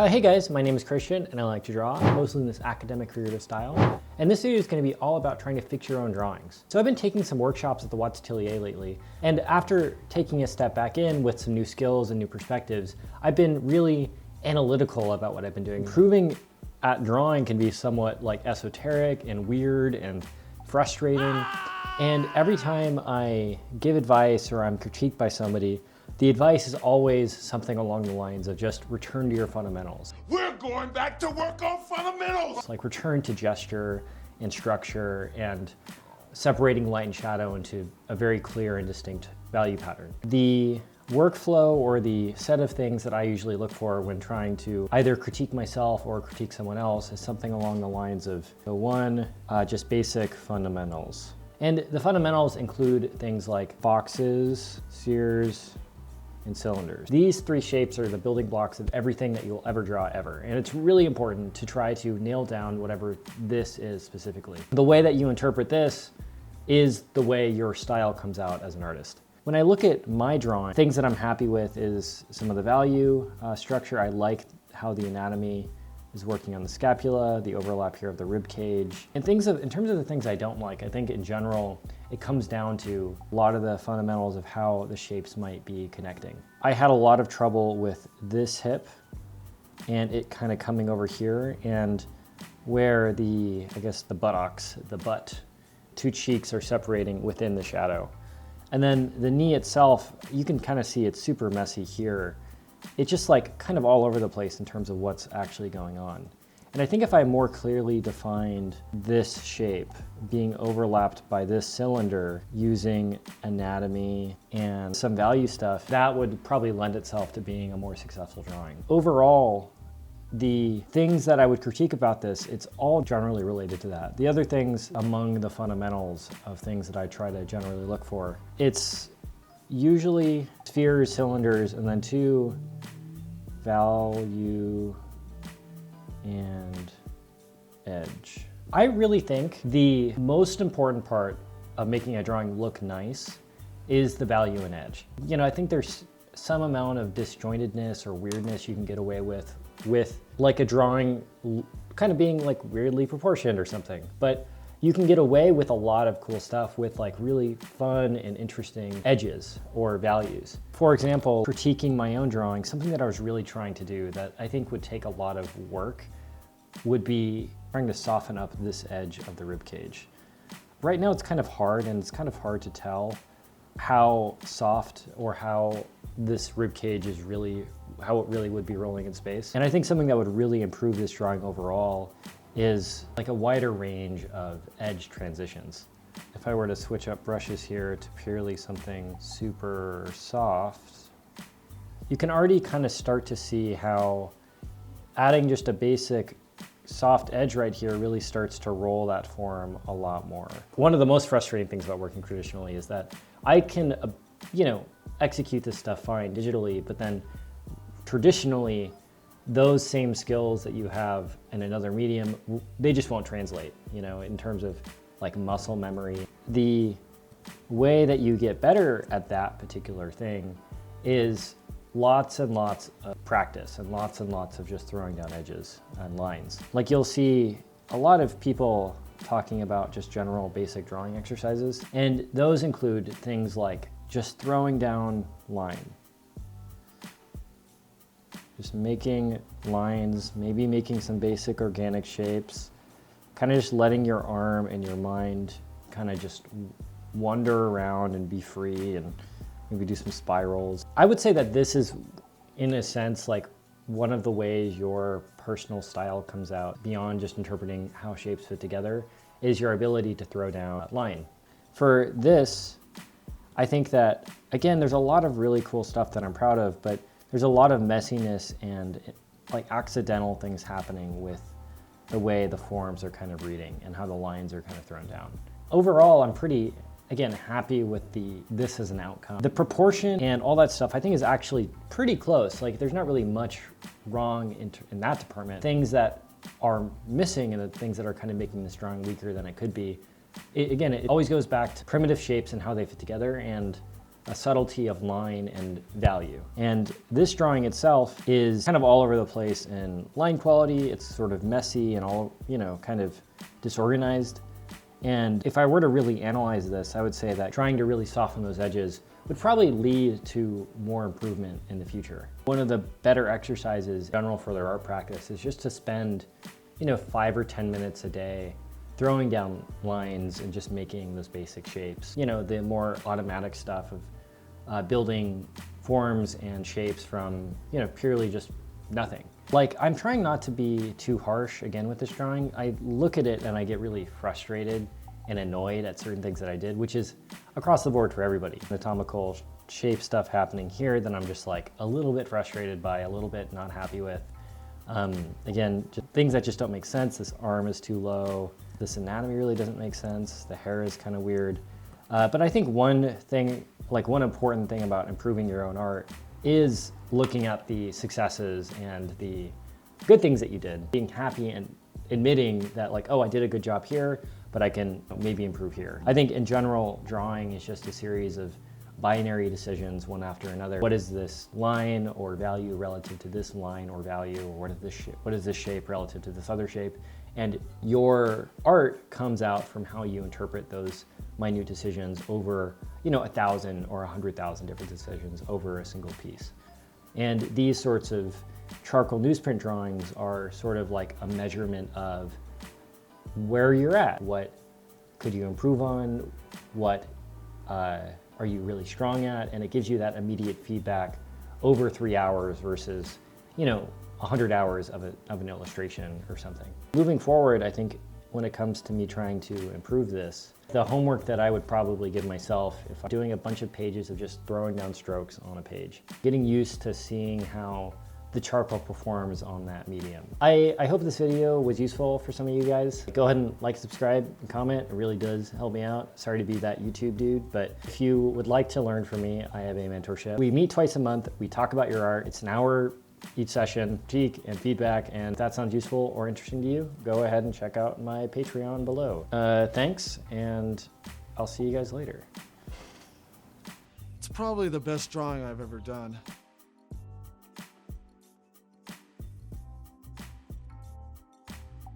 Hey guys, my name is Christian and I like to draw, mostly in this academic creative style. And this video is going to be all about trying to fix your own drawings. So I've been taking some workshops at the Watts Atelier lately, and after taking a step back in with some new skills and new perspectives, I've been really analytical about what I've been doing. Improving at drawing can be somewhat like esoteric and weird and frustrating. And every time I give advice or I'm critiqued by somebody, the advice is always something along the lines of just return to your fundamentals. We're going back to work on fundamentals. Like return to gesture and structure and separating light and shadow into a very clear and distinct value pattern. The workflow or the set of things that I usually look for when trying to either critique myself or critique someone else is something along the lines of just basic fundamentals. And the fundamentals include things like boxes, spheres, and cylinders. These three shapes are the building blocks of everything that you'll ever draw ever. And it's really important to try to nail down whatever this is specifically. The way that you interpret this is the way your style comes out as an artist. When I look at my drawing, things that I'm happy with is some of the value structure. I like how the anatomy is working on the scapula, the overlap here of the rib cage, and in terms of the things I don't like, I think in general, it comes down to a lot of the fundamentals of how the shapes might be connecting. I had a lot of trouble with this hip and it kind of coming over here, and where the buttocks, the butt, two cheeks are separating within the shadow. And then the knee itself, you can kind of see it's super messy here. It's just like kind of all over the place in terms of what's actually going on. And I think if I more clearly defined this shape being overlapped by this cylinder using anatomy and some value stuff, that would probably lend itself to being a more successful drawing. Overall, the things that I would critique about this, it's all generally related to that. The other things among the fundamentals of things that I try to generally look for, it's usually spheres, cylinders, and then two, value and edge. I really think the most important part of making a drawing look nice is the value and edge. You know, I think there's some amount of disjointedness or weirdness you can get away with like a drawing kind of being like weirdly proportioned or something. But you can get away with a lot of cool stuff with like really fun and interesting edges or values. For example, critiquing my own drawing, something that I was really trying to do that I think would take a lot of work would be trying to soften up this edge of the rib cage. Right now it's kind of hard, and it's kind of hard to tell how soft or how this rib cage is really, how it really would be rolling in space. And I think something that would really improve this drawing overall is like a wider range of edge transitions. If I were to switch up brushes here to purely something super soft, you can already kind of start to see how adding just a basic soft edge right here really starts to roll that form a lot more. One of the most frustrating things about working traditionally is that I can, execute this stuff fine digitally, but then traditionally, those same skills that you have in another medium, they just won't translate, in terms of like muscle memory. The way that you get better at that particular thing is lots and lots of practice and lots of just throwing down edges and lines. Like you'll see a lot of people talking about just general basic drawing exercises, and those include things like just throwing down line. Just making lines, maybe making some basic organic shapes, kind of just letting your arm and your mind kind of just wander around and be free, and maybe do some spirals. I would say that this is, in a sense, like one of the ways your personal style comes out beyond just interpreting how shapes fit together, is your ability to throw down line. For this, I think that, again, there's a lot of really cool stuff that I'm proud of, but there's a lot of messiness and like accidental things happening with the way the forms are kind of reading and how the lines are kind of thrown down. Overall, I'm pretty, again, happy with this as an outcome. The proportion and all that stuff I think is actually pretty close. Like there's not really much wrong in that department. Things that are missing and the things that are kind of making this drawing weaker than it could be. It always goes back to primitive shapes and how they fit together, and a subtlety of line and value. And this drawing itself is kind of all over the place in line quality. It's sort of messy and all, kind of disorganized. And if I were to really analyze this, I would say that trying to really soften those edges would probably lead to more improvement in the future. One of the better exercises in general for their art practice is just to spend, 5 or 10 minutes a day throwing down lines and just making those basic shapes. The more automatic stuff of building forms and shapes from, purely just nothing. Like, I'm trying not to be too harsh again with this drawing. I look at it and I get really frustrated and annoyed at certain things that I did, which is across the board for everybody. Anatomical shape stuff happening here that I'm just like a little bit frustrated by, a little bit not happy with. Again, just things that just don't make sense. This arm is too low. This anatomy really doesn't make sense. The hair is kind of weird. But I think one important thing about improving your own art is looking at the successes and the good things that you did, being happy and admitting that like, oh, I did a good job here, but I can maybe improve here. I think in general, drawing is just a series of binary decisions one after another. What is this line or value relative to this line or value, or what is this shape relative to this other shape? And your art comes out from how you interpret those minute decisions over, 1,000 or 100,000 different decisions over a single piece. And these sorts of charcoal newsprint drawings are sort of like a measurement of where you're at. What could you improve on? What are you really strong at? And it gives you that immediate feedback over 3 hours versus, 100 hours of an illustration or something. Moving forward, I think when it comes to me trying to improve this, the homework that I would probably give myself if I'm doing a bunch of pages of just throwing down strokes on a page, getting used to seeing how the charcoal performs on that medium. I hope this video was useful for some of you guys. Go ahead and like, subscribe, and comment. It really does help me out. Sorry to be that YouTube dude, but if you would like to learn from me, I have a mentorship. We meet twice a month. We talk about your art. It's an hour each session, critique and feedback, and if that sounds useful or interesting to you, go ahead and check out my Patreon below. Thanks, and I'll see you guys later. It's probably the best drawing I've ever done.